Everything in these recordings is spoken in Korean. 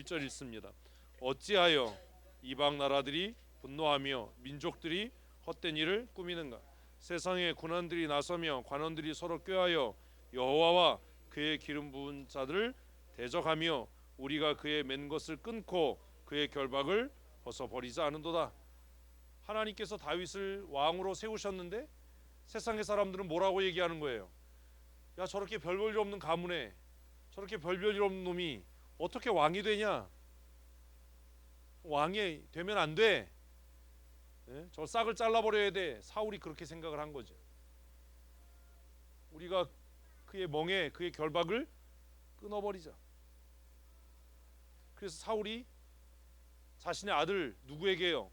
1절 읽습니다. 어찌하여 이방 나라들이 분노하며 민족들이 헛된 일을 꾸미는가? 세상의 군관들이 나서며 관원들이 서로 꾀하여 여호와와 그의 기름 부은 자들을 대적하며 우리가 그의 맨 것을 끊고 그의 결박을 벗어버리지 않은도다. 하나님께서 다윗을 왕으로 세우셨는데 세상의 사람들은 뭐라고 얘기하는 거예요? 야, 저렇게 별 볼 일 없는 가문에 저렇게 별 볼 일 없는 놈이 어떻게 왕이 되냐? 왕이 되면 안 돼. 예? 저 싹을 잘라버려야 돼. 사울이 그렇게 생각을 한 거죠. 우리가 그의 멍에 그의 결박을 끊어버리자. 그래서 사울이 자신의 아들 누구에게요?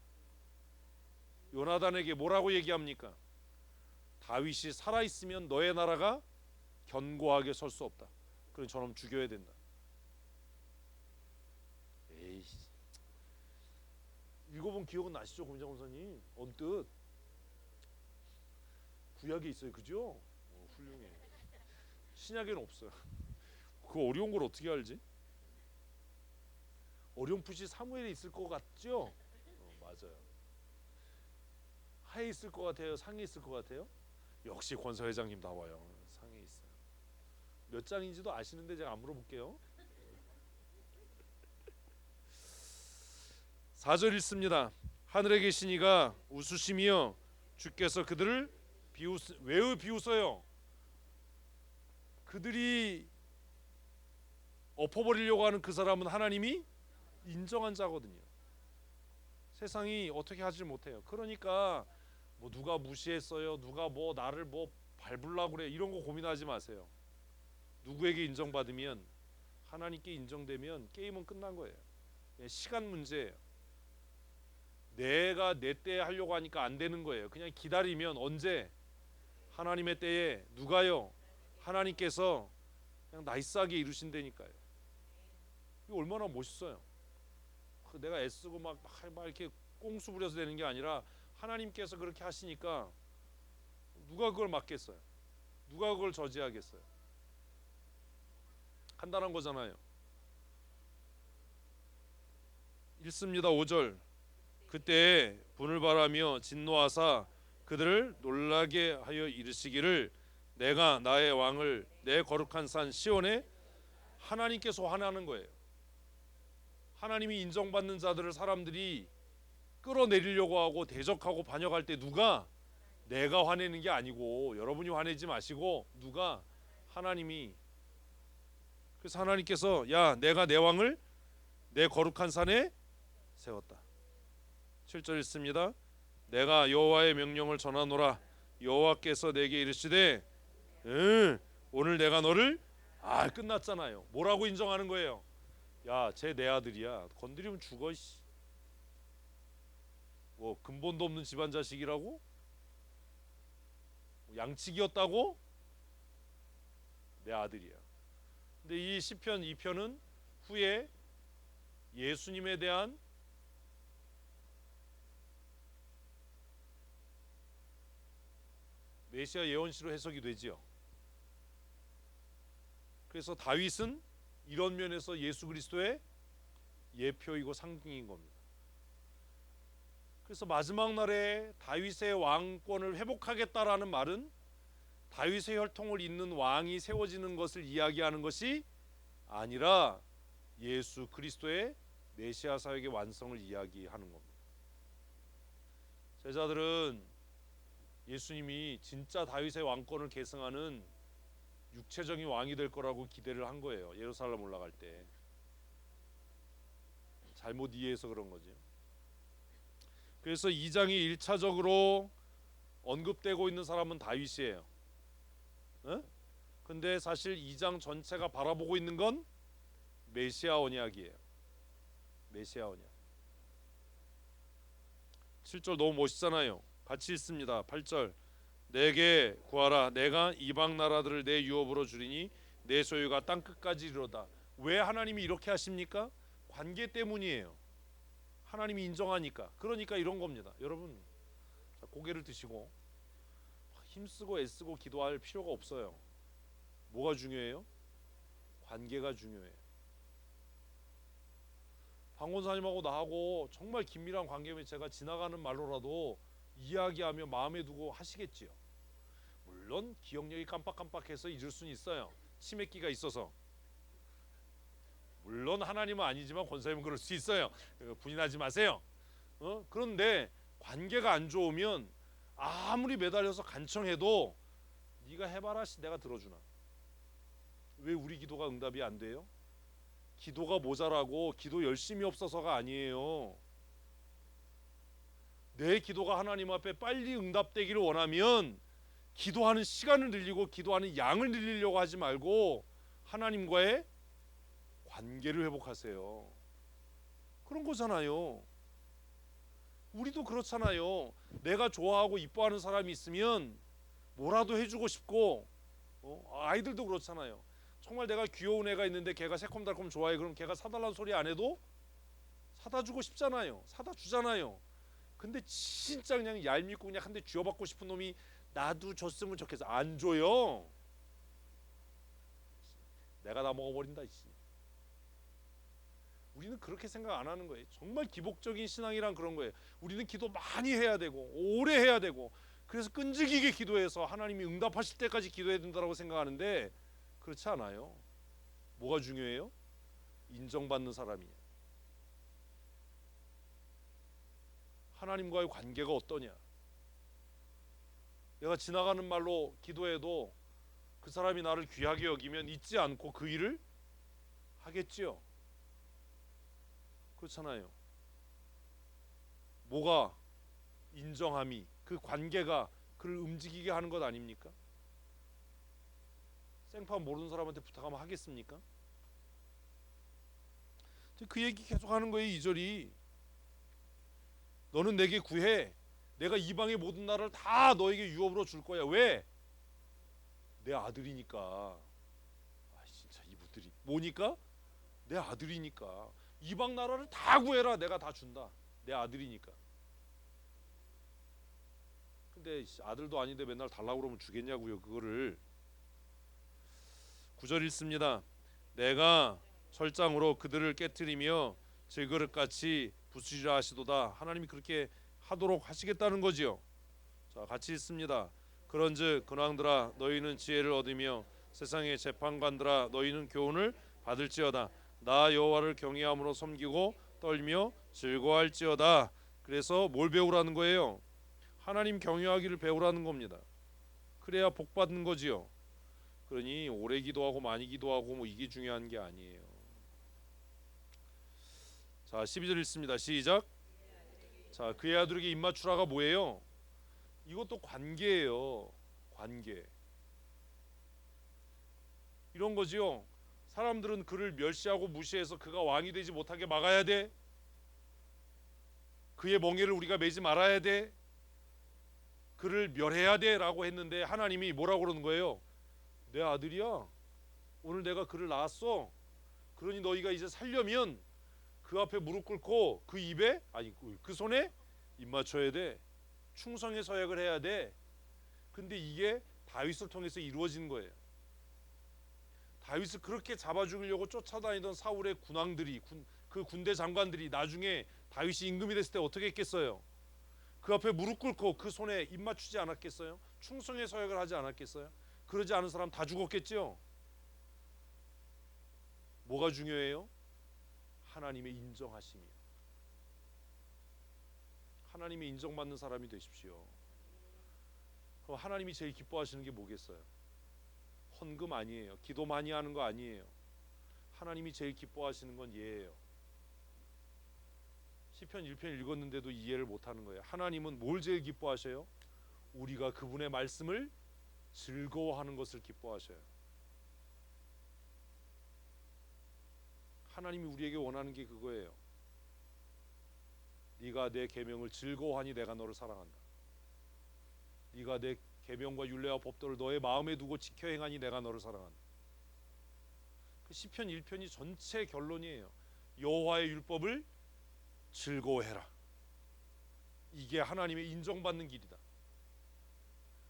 요나단에게 뭐라고 얘기합니까? 다윗이 살아있으면 너의 나라가 견고하게 설 수 없다. 그럼 저놈 죽여야 된다. 에이, 읽어본 기억은 나시죠, 고민장원사님? 언뜻 구약에 있어요, 그죠? 훌륭해. 신약에는 없어요. 그 어려운 걸 어떻게 알지? 어렴풋이 사무엘에 있을 것 같죠? 맞아요. 하에 있을 것 같아요? 상에 있을 것 같아요? 역시 권사 회장님 나와요. 상에 있어요. 몇 장인지도 아시는데 제가 안 물어볼게요. 4절 읽습니다. 하늘에 계신 이가 웃으시며 주께서 그들을 왜 비웃어요? 그들이 엎어버리려고 하는 그 사람은 하나님이 인정한 자거든요. 세상이 어떻게 하지 못해요. 그러니까 뭐 누가 무시했어요, 누가 뭐 나를 뭐 밟으려고 그래, 이런 거 고민하지 마세요. 누구에게 인정받으면, 하나님께 인정되면 게임은 끝난 거예요. 시간 문제예요. 내가 내 때에 하려고 하니까 안 되는 거예요. 그냥 기다리면 언제? 하나님의 때에. 누가요? 하나님께서 그냥 나이스하게 이루신다니까요. 이거 얼마나 멋있어요. 내가 애쓰고 막 이렇게 꽁수 부려서 되는 게 아니라 하나님께서 그렇게 하시니까 누가 그걸 막겠어요? 누가 그걸 저지하겠어요? 간단한 거잖아요. 읽습니다. 5절. 그때 분을 바라며 진노하사 그들을 놀라게 하여 이르시기를 내가 나의 왕을 내 거룩한 산 시온에, 하나님께서 화나는 거예요. 하나님이 인정받는 자들을 사람들이 끌어내리려고 하고 대적하고 반역할 때 누가? 내가 화내는 게 아니고, 여러분이 화내지 마시고 누가? 하나님이. 그래서 하나님께서 야, 내가 내 왕을 내 거룩한 산에 세웠다. 7절 있습니다. 내가 여호와의 명령을 전하노라. 여호와께서 내게 이르시되 오늘 내가 너를 끝났잖아요. 뭐라고 인정하는 거예요? 야, 쟤 내 아들이야. 건드리면 죽어. 뭐 근본도 없는 집안 자식이라고? 양치기였다고? 내 아들이야. 근데 이 시편 2편은 후에 예수님에 대한 메시아 예언시로 해석이 되지요. 그래서 다윗은 이런 면에서 예수 그리스도의 예표이고 상징인 겁니다. 그래서 마지막 날에 다윗의 왕권을 회복하겠다라는 말은 다윗의 혈통을 잇는 왕이 세워지는 것을 이야기하는 것이 아니라 예수 그리스도의 메시아 사역의 완성을 이야기하는 겁니다. 제자들은 예수님이 진짜 다윗의 왕권을 계승하는 육체적인 왕이 될 거라고 기대를 한 거예요. 예루살렘 올라갈 때. 잘못 이해해서 그런 거죠. 그래서 2장이 1차적으로 언급되고 있는 사람은 다윗이에요. 근데 사실 2장 전체가 바라보고 있는 건 메시아 언약이에요. 메시아 언약. 7절 너무 멋있잖아요. 같이 읽습니다. 8절. 내게 구하라. 내가 이방 나라들을 내 유업으로 주리니 내 소유가 땅 끝까지 이르로다. 왜 하나님이 이렇게 하십니까? 관계 때문이에요. 하나님이 인정하니까. 그러니까 이런 겁니다. 여러분, 자, 고개를 드시고 힘쓰고 애쓰고 기도할 필요가 없어요. 뭐가 중요해요? 관계가 중요해요. 강 권사님하고 나하고 정말 긴밀한 관계면 제가 지나가는 말로라도 이야기하며 마음에 두고 하시겠지요. 물론 기억력이 깜빡깜빡해서 잊을 수는 있어요. 치매기가 있어서. 물론 하나님은 아니지만 권사님은 그럴 수 있어요. 분인하지 마세요. 그런데 관계가 안 좋으면 아무리 매달려서 간청해도 네가 해봐라 씨 내가 들어주나. 왜 우리 기도가 응답이 안 돼요? 기도가 모자라고 기도 열심히 없어서가 아니에요. 내 기도가 하나님 앞에 빨리 응답되기를 원하면 기도하는 시간을 늘리고 기도하는 양을 늘리려고 하지 말고 하나님과의 관계를 회복하세요. 그런 거잖아요. 우리도 그렇잖아요. 내가 좋아하고 이뻐하는 사람이 있으면 뭐라도 해주고 싶고, 아이들도 그렇잖아요. 정말 내가 귀여운 애가 있는데 걔가 새콤달콤 좋아해. 그럼 걔가 사달라는 소리 안 해도 사다 주고 싶잖아요. 사다 주잖아요. 근데 진짜 그냥 얄밉고 그냥 한 대 쥐어받고 싶은 놈이 나도 줬으면 좋겠어. 안 줘요. 내가 다 먹어버린다. 우리는 그렇게 생각 안 하는 거예요. 정말 기복적인 신앙이란 그런 거예요. 우리는 기도 많이 해야 되고 오래 해야 되고 그래서 끈질기게 기도해서 하나님이 응답하실 때까지 기도해야 된다고 생각하는데 그렇지 않아요. 뭐가 중요해요? 인정받는 사람이에요. 하나님과의 관계가 어떠냐. 내가 지나가는 말로 기도해도 그 사람이 나를 귀하게 여기면 잊지 않고 그 일을 하겠지요. 그렇잖아요. 뭐가 인정함이 그 관계가 그를 움직이게 하는 것 아닙니까? 생판 모르는 사람한테 부탁하면 하겠습니까? 그 얘기 계속 하는 거예요. 2절이 너는 내게 구해 내가 이방의 모든 나라를 다 너에게 유업으로 줄 거야. 왜? 내 아들이니까. 진짜 이분들이 뭐니까? 내 아들이니까. 이방 나라를 다 구해라. 내가 다 준다. 내 아들이니까. 근데 아들도 아닌데 맨날 달라고 그러면 주겠냐고요. 그거를. 9절 읽습니다. 내가 철장으로 그들을 깨뜨리며 질그릇같이 부수리라 하시도다. 하나님이 그렇게 하도록 하시겠다는 거지요. 자, 같이 읽습니다. 그런즉 근왕들아 너희는 지혜를 얻으며 세상의 재판관들아 너희는 교훈을 받을지어다. 나 여호와를 경외함으로 섬기고 떨며 즐거워할지어다. 그래서 뭘 배우라는 거예요? 하나님 경외하기를 배우라는 겁니다. 그래야 복 받는 거지요. 그러니 오래 기도하고 많이 기도하고 뭐 이게 중요한 게 아니에요. 자, 12절 읽습니다. 시작. 자, 그의 아들에게 입맞추라가 뭐예요? 이것도 관계예요. 관계. 이런 거지요. 사람들은 그를 멸시하고 무시해서 그가 왕이 되지 못하게 막아야 돼. 그의 멍에를 우리가 매지 말아야 돼. 그를 멸해야 돼 라고 했는데 하나님이 뭐라고 그러는 거예요? 내 아들이야. 오늘 내가 그를 낳았어. 그러니 너희가 이제 살려면 그 앞에 무릎 꿇고 그 입에 그 손에 입 맞춰야 돼. 충성의 서약을 해야 돼. 근데 이게 다윗을 통해서 이루어진 거예요. 다윗을 그렇게 잡아 죽이려고 쫓아다니던 사울의 군왕들이 그 군대 장관들이 나중에 다윗이 임금이 됐을 때 어떻게 했겠어요? 그 앞에 무릎 꿇고 그 손에 입 맞추지 않았겠어요? 충성의 서약을 하지 않았겠어요? 그러지 않은 사람 다 죽었겠죠? 뭐가 중요해요? 하나님의 인정하심이요. 하나님의 인정받는 사람이 되십시오. 그럼 하나님이 제일 기뻐하시는 게 뭐겠어요? 헌금 아니에요. 기도 많이 하는 거 아니에요. 하나님이 제일 기뻐하시는 건 예예요. 시편 1편 읽었는데도 이해를 못하는 거예요. 하나님은 뭘 제일 기뻐하셔요? 우리가 그분의 말씀을 즐거워하는 것을 기뻐하셔요. 하나님이 우리에게 원하는 게 그거예요. 네가 내 계명을 즐거워하니 내가 너를 사랑한다. 네가 내 계명과 율례와 법도를 너의 마음에 두고 지켜 행하니 내가 너를 사랑한다. 그 시편 1편이 전체 결론이에요. 여호와의 율법을 즐거워해라. 이게 하나님의 인정받는 길이다.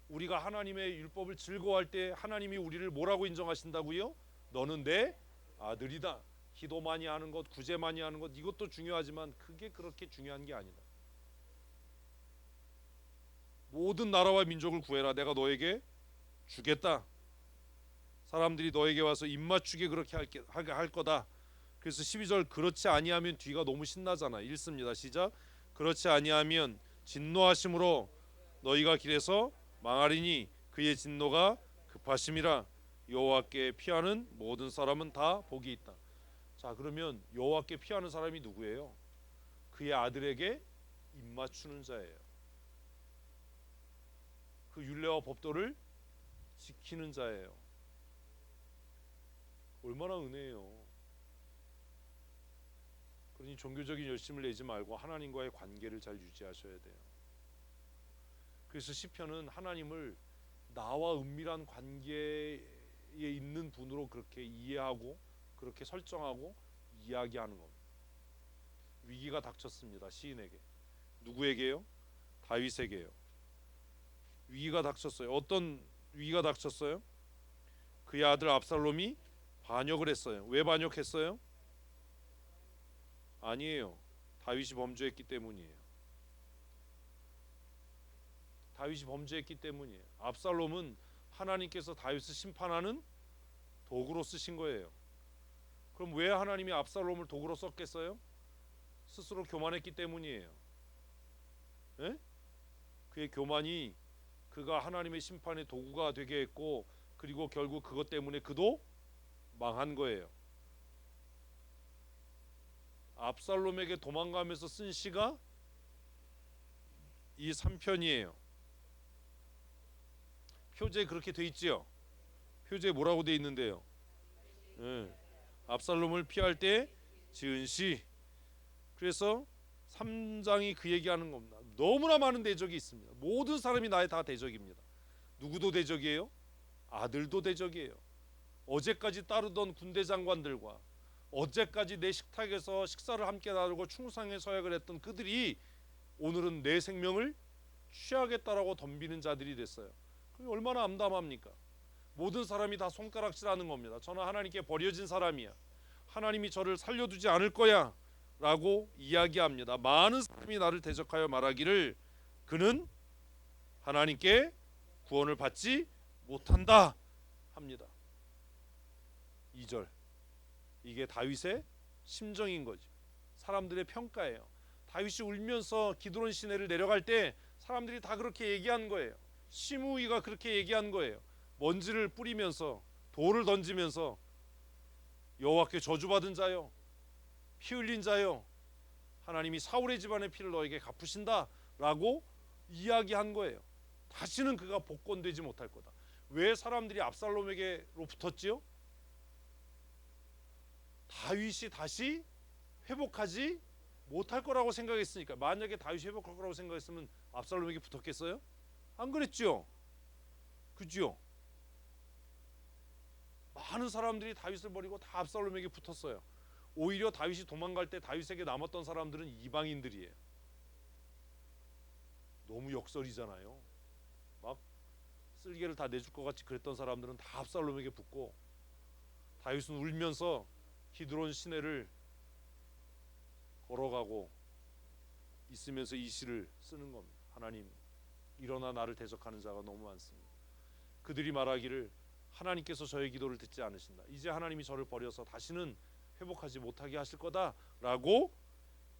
우리가 하나님의 율법을 즐거워할 때 하나님이 우리를 뭐라고 인정하신다고요? 너는 내 아들이다. 기도 많이 하는 것, 구제 많이 하는 것, 이것도 중요하지만 그게 그렇게 중요한 게 아니다. 모든 나라와 민족을 구해라. 내가 너에게 주겠다. 사람들이 너에게 와서 입맞추게 그렇게 할 거다. 그래서 12절 그렇지 아니하면 뒤가 너무 신나잖아. 읽습니다. 시작. 그렇지 아니하면 진노하심으로 너희가 길에서 망하리니 그의 진노가 급하심이라. 여호와께 피하는 모든 사람은 다 복이 있다. 자, 그러면 여호와께 피하는 사람이 누구예요? 그의 아들에게 입맞추는 자예요. 그 율례와 법도를 지키는 자예요. 얼마나 은혜예요. 그러니 종교적인 열심을 내지 말고 하나님과의 관계를 잘 유지하셔야 돼요. 그래서 시편은 하나님을 나와 은밀한 관계에 있는 분으로 그렇게 이해하고 그렇게 설정하고 이야기하는 겁니다. 위기가 닥쳤습니다. 시인에게. 누구에게요? 다윗에게요. 위기가 닥쳤어요. 어떤 위기가 닥쳤어요? 그의 아들 압살롬이 반역을 했어요. 왜 반역했어요? 아니에요. 다윗이 범죄했기 때문이에요. 다윗이 범죄했기 때문이에요. 압살롬은 하나님께서 다윗을 심판하는 도구로 쓰신 거예요. 그럼 왜 하나님이 압살롬을 도구로 썼겠어요? 스스로 교만했기 때문이에요. 에? 그의 교만이 그가 하나님의 심판의 도구가 되게 했고, 그리고 결국 그것 때문에 그도 망한 거예요. 압살롬에게 도망가면서 쓴 시가 이 3편이에요. 표제에 그렇게 돼 있지요. 표제에 뭐라고 돼 있는데요? 압살롬을 피할 때 지은 시. 그래서 3장이 그 얘기하는 겁니다. 너무나 많은 대적이 있습니다. 모든 사람이 나의 다 대적입니다. 누구도 대적이에요? 아들도 대적이에요. 어제까지 따르던 군대 장관들과 어제까지 내 식탁에서 식사를 함께 나누고 충성의 서약을 했던 그들이 오늘은 내 생명을 취하겠다라고 덤비는 자들이 됐어요. 그게 얼마나 암담합니까? 모든 사람이 다 손가락질하는 겁니다. 저는 하나님께 버려진 사람이야. 하나님이 저를 살려두지 않을 거야 라고 이야기합니다. 많은 사람이 나를 대적하여 말하기를 그는 하나님께 구원을 받지 못한다 합니다. 2절. 이게 다윗의 심정인 거죠. 사람들의 평가예요. 다윗이 울면서 기드론 시내를 내려갈 때 사람들이 다 그렇게 얘기한 거예요. 시므이가 그렇게 얘기한 거예요. 먼지를 뿌리면서 돌을 던지면서 여호와께 저주받은 자요, 피 흘린 자요, 하나님이 사울의 집안의 피를 너에게 갚으신다 라고 이야기한 거예요. 다시는 그가 복권되지 못할 거다. 왜 사람들이 압살롬에게로 붙었지요? 다윗이 다시 회복하지 못할 거라고 생각했으니까. 만약에 다윗이 회복할 거라고 생각했으면 압살롬에게 붙었겠어요? 안 그랬죠? 그죠? 많은 사람들이 다윗을 버리고 다 압살롬에게 붙었어요. 오히려 다윗이 도망갈 때 다윗에게 남았던 사람들은 이방인들이에요. 너무 역설이잖아요. 막 쓸개를 다 내줄 것 같이 그랬던 사람들은 다 압살롬에게 붙고, 다윗은 울면서 기드론 시내를 걸어가고 있으면서 이 시를 쓰는 겁니다. 하나님, 일어나 나를 대적하는 자가 너무 많습니다. 그들이 말하기를 하나님께서 저의 기도를 듣지 않으신다. 이제 하나님이 저를 버려서 다시는 회복하지 못하게 하실 거다라고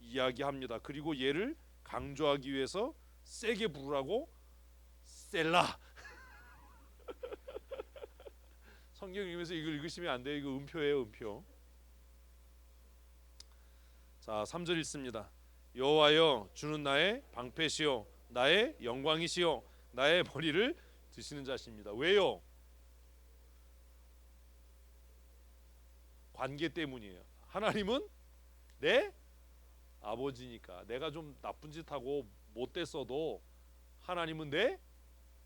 이야기합니다. 그리고 얘를 강조하기 위해서 세게 부르라고 셀라. 성경 읽으면서 이걸 읽으시면 안 돼요. 이거 음표예요, 음표. 자, 3절 읽습니다. 여호와여, 주는 나의 방패시요 나의 영광이시요 나의 머리를 드시는 자십니다. 왜요? 관계 때문이에요. 하나님은 내 아버지니까. 내가 좀 나쁜 짓 하고 못됐어도 하나님은 내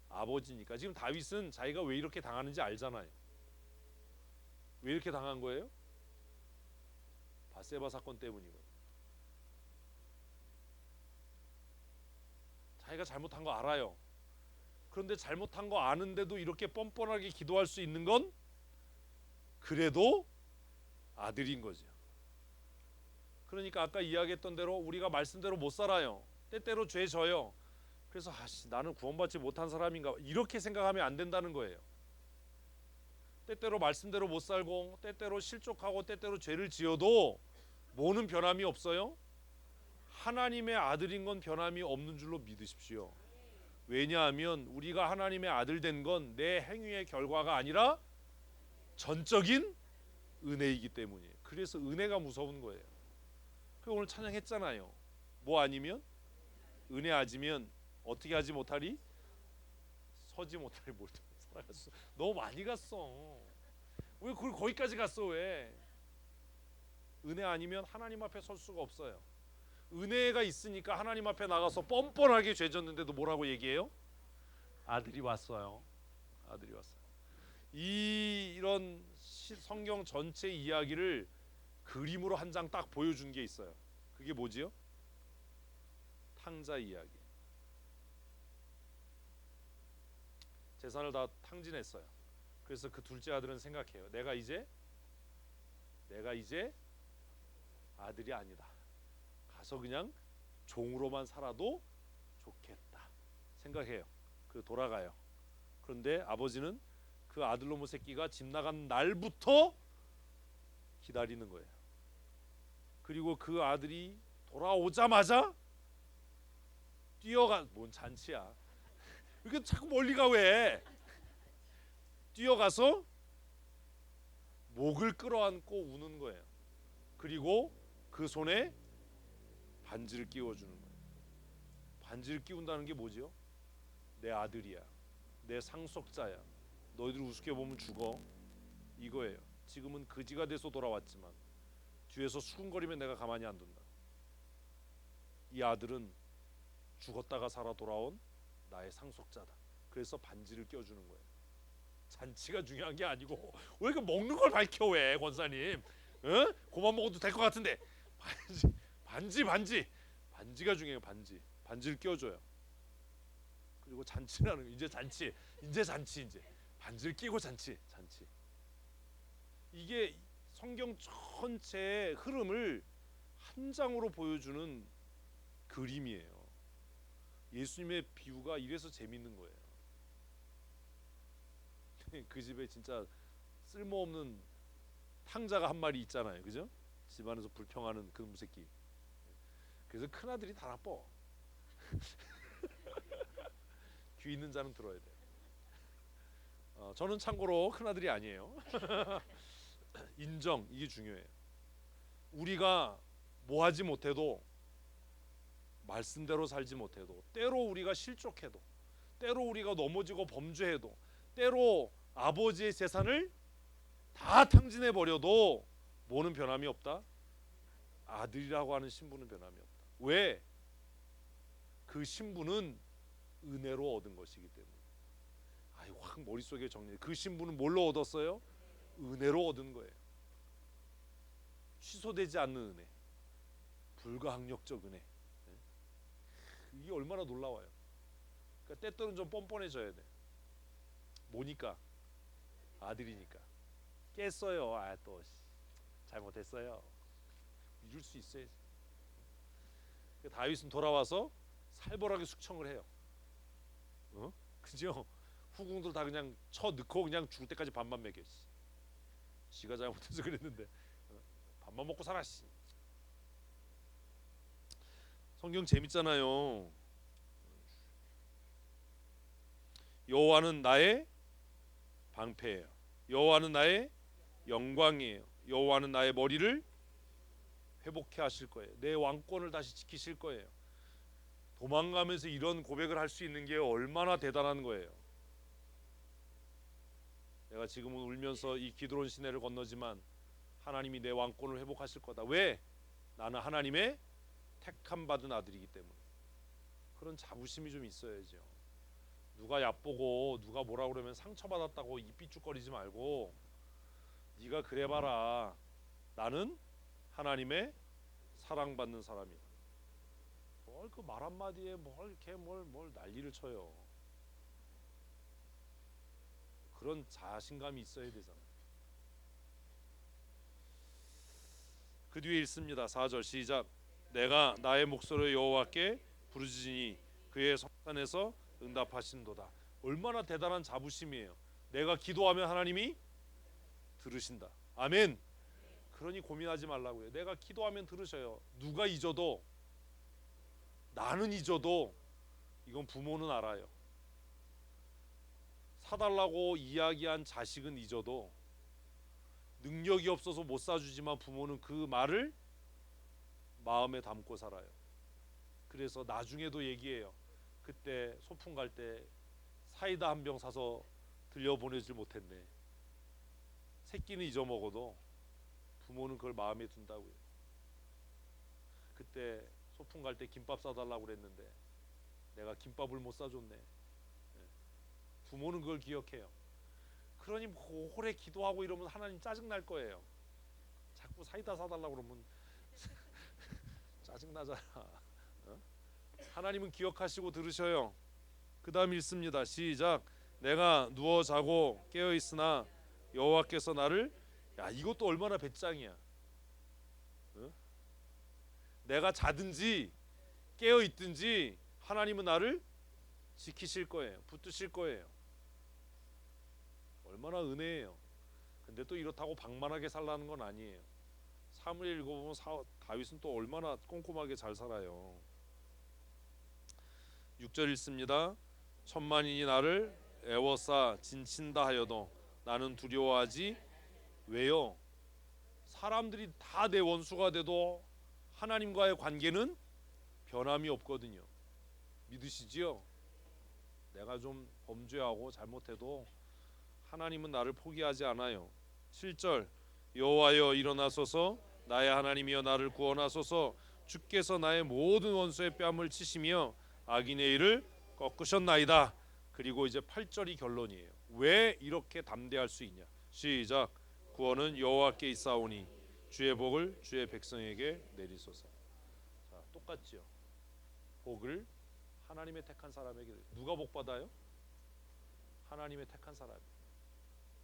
아버지니까. 지금 다윗은 자기가 왜 이렇게 당하는지 알잖아요. 왜 이렇게 당한 거예요? 바세바 사건 때문이거든요. 자기가 잘못한 거 알아요. 그런데 잘못한 거 아는데도 이렇게 뻔뻔하게 기도할 수 있는 건 그래도 아들인 거죠. 그러니까 아까 이야기했던 대로 우리가 말씀대로 못 살아요. 때때로 죄 져요. 그래서 나는 구원받지 못한 사람인가 이렇게 생각하면 안 된다는 거예요. 때때로 말씀대로 못 살고 때때로 실족하고 때때로 죄를 지어도 뭐는 변함이 없어요? 하나님의 아들인 건 변함이 없는 줄로 믿으십시오. 왜냐하면 우리가 하나님의 아들 된 건 내 행위의 결과가 아니라 전적인 은혜이기 때문이에요. 그래서 은혜가 무서운 거예요. 그 오늘 찬양했잖아요. 뭐 아니면 은혜 아니면 어떻게 하지 못하리? 서지 못하리. 뭘 살아갔어. 너무 많이 갔어. 왜 그걸 거기까지 갔어? 왜? 은혜 아니면 하나님 앞에 설 수가 없어요. 은혜가 있으니까 하나님 앞에 나가서 뻔뻔하게 죄졌는데도 뭐라고 얘기해요? 아들이 왔어요. 아들이 왔어요. 이런 성경 전체 이야기를 그림으로 한 장 딱 보여준 게 있어요. 그게 뭐지요? 탕자 이야기. 재산을 다 탕진했어요. 그래서 그 둘째 아들은 생각해요. 내가 이제 아들이 아니다. 가서 그냥 종으로만 살아도 좋겠다 생각해요. 그 돌아가요. 그런데 아버지는 그 아들놈의 새끼가 집 나간 날부터 기다리는 거예요. 그리고 그 아들이 돌아오자마자 뭔 잔치야. 이렇게 자꾸 멀리 가 왜? 뛰어가서 목을 끌어안고 우는 거예요. 그리고 그 손에 반지를 끼워주는 거예요. 반지를 끼운다는 게 뭐지요? 내 아들이야. 내 상속자야. 너희들 우습게 보면 죽어. 이거예요. 지금은 그지가 돼서 돌아왔지만 뒤에서 수군거리면 내가 가만히 안 둔다. 이 아들은 죽었다가 살아 돌아온 나의 상속자다. 그래서 반지를 껴주는 거예요. 잔치가 중요한 게 아니고 왜 이렇게 먹는 걸 밝혀 왜 권사님? 어? 그만 먹어도 될 것 같은데 반지가 중요해요. 반지를 껴줘요. 그리고 잔치라는 거 이제 잔치 반지를 끼고 잔치 이게 성경 전체의 흐름을 한 장으로 보여주는 그림이에요. 예수님의 비유가 이래서 재밌는 거예요. 그 집에 진짜 쓸모없는 탕자가 한 마리 있잖아요. 그죠? 집안에서 불평하는 그 무새끼. 그래서 큰아들이 다 나빠. 귀 있는 자는 들어야 돼요. 저는 참고로 큰아들이 아니에요. 인정, 이게 중요해요. 우리가 뭐 하지 못해도 말씀대로 살지 못해도 때로 우리가 실족해도 때로 우리가 넘어지고 범죄해도 때로 아버지의 재산을 다 탕진해 버려도 뭐는 변함이 없다? 아들이라고 하는 신분은 변함이 없다. 왜? 그 신분은 은혜로 얻은 것이기 때문에. 확 머릿속에 정리. 그 신분은 뭘로 얻었어요? 은혜로 얻은 거예요. 취소되지 않는 은혜. 불가항력적 은혜. 이게 얼마나 놀라워요. 그러니까 때때로는 좀 뻔뻔해져야 돼. 뭐니까? 아들이니까. 깼어요. 또 잘못했어요. 이럴 수 있어야지. 다윗은 돌아와서 살벌하게 숙청을 해요. 그죠? 후궁들 다 그냥 쳐 넣고 그냥 죽을 때까지 밥만 먹여. 지가 잘못해서 그랬는데 밥만 먹고 살아. 성경 재밌잖아요. 여호와는 나의 방패예요. 여호와는 나의 영광이에요. 여호와는 나의 머리를 회복해 하실 거예요. 내 왕권을 다시 지키실 거예요. 도망가면서 이런 고백을 할 수 있는 게 얼마나 대단한 거예요. 내가 지금은 울면서 이 기드론 시내를 건너지만 하나님이 내 왕권을 회복하실 거다. 왜? 나는 하나님의 택함 받은 아들이기 때문에. 그런 자부심이 좀 있어야죠. 누가 얕보고 누가 뭐라 그러면 상처받았다고 입 삐죽거리지 말고 네가 그래봐라. 나는 하나님의 사랑받는 사람이다. 뭘 그 말 한마디에 뭘 이렇게 뭘 난리를 쳐요. 그런 자신감이 있어야 되잖아요. 그 뒤에 읽습니다. 4절 시작. 내가 나의 목소리로 여호와께 부르짖으니 그의 성산에서 응답하신도다. 얼마나 대단한 자부심이에요. 내가 기도하면 하나님이 들으신다. 아멘. 그러니 고민하지 말라고요. 내가 기도하면 들으셔요. 누가 잊어도, 나는 잊어도 이건 부모는 알아요. 사달라고 이야기한 자식은 잊어도, 능력이 없어서 못 사주지만 부모는 그 말을 마음에 담고 살아요. 그래서 나중에도 얘기해요. 그때 소풍 갈 때 사이다 한 병 사서 들려보내질 못했네. 새끼는 잊어먹어도 부모는 그걸 마음에 둔다고요. 그때 소풍 갈 때 김밥 사달라고 그랬는데 내가 김밥을 못 사줬네. 부모는 그걸 기억해요. 그러니 뭐 오래 기도하고 이러면 하나님 짜증날 거예요. 자꾸 사이다 사달라고 그러면 짜증나잖아. 어? 하나님은 기억하시고 들으셔요. 그 다음 읽습니다. 시작. 내가 누워 자고 깨어 있으나 여호와께서 나를, 야 이것도 얼마나 배짱이야. 어? 내가 자든지 깨어 있든지 하나님은 나를 지키실 거예요. 붙드실 거예요. 얼마나 은혜예요. 근데 또 이렇다고 방만하게 살라는 건 아니에요. 사무엘 읽어보면 다윗은 또 얼마나 꼼꼼하게 잘 살아요. 6절 읽습니다. 천만인이 나를 애워싸 진친다 하여도 나는 두려워하지 왜요? 사람들이 다 내 원수가 돼도 하나님과의 관계는 변함이 없거든요. 믿으시지요? 내가 좀 범죄하고 잘못해도 하나님은 나를 포기하지 않아요. 7절 여호와여 일어나소서 나의 하나님이여 나를 구원하소서 주께서 나의 모든 원수의 뺨을 치시며 악인의 일을 꺾으셨나이다. 그리고 이제 8절이 결론이에요. 왜 이렇게 담대할 수 있냐? 시작. 구원은 여호와께 있사오니 주의 복을 주의 백성에게 내리소서. 자, 똑같죠. 복을 하나님의 택한 사람에게. 누가 복 받아요? 하나님의 택한 사람.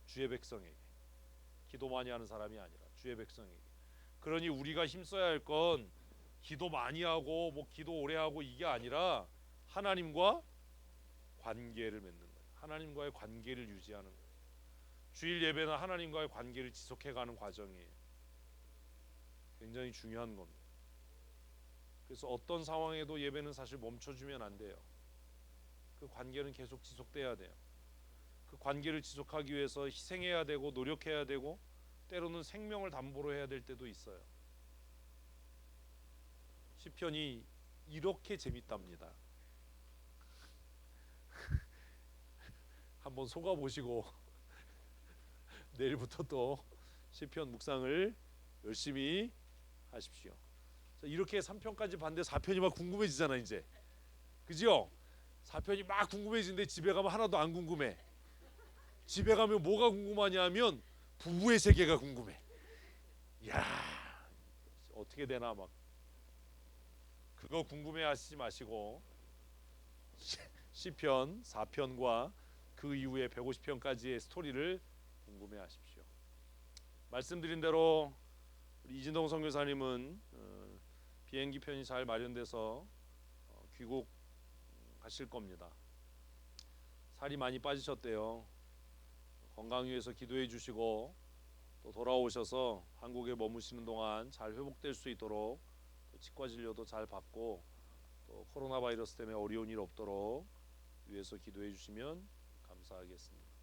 주의 백성에게. 기도 많이 하는 사람이 아니라 주의 백성에게. 그러니 우리가 힘써야 할 건 기도 많이 하고 뭐 기도 오래 하고 이게 아니라 하나님과 관계를 맺는 거예요. 하나님과의 관계를 유지하는 거예요. 주일 예배는 하나님과의 관계를 지속해가는 과정이에요. 굉장히 중요한 겁니다. 그래서 어떤 상황에도 예배는 사실 멈춰주면 안 돼요. 그 관계는 계속 지속돼야 돼요. 그 관계를 지속하기 위해서 희생해야 되고 노력해야 되고 때로는 생명을 담보로 해야 될 때도 있어요. 시편이 이렇게 재밌답니다. 한번 속아보시고 내일부터 또 시편 묵상을 열심히 하십시오. 자, 이렇게 3편까지 봤는데 4편이 막 궁금해지잖아 이제. 그죠? 4편이 막 궁금해지는데 집에 가면 하나도 안 궁금해. 집에 가면 뭐가 궁금하냐면 부부의 세계가 궁금해. 야 어떻게 되나 막. 그거 궁금해하시지 마시고 시편 4편과 그 이후에 150편까지의 스토리를 궁금해하십시오. 말씀드린 대로 우리 이진동 선교사님은 비행기 편이 잘 마련돼서 귀국하실 겁니다. 살이 많이 빠지셨대요. 건강 위해서 기도해 주시고 또 돌아오셔서 한국에 머무시는 동안 잘 회복될 수 있도록 또 치과 진료도 잘 받고 또 코로나 바이러스 때문에 어려운 일 없도록 위해서 기도해 주시면 감사하겠습니다.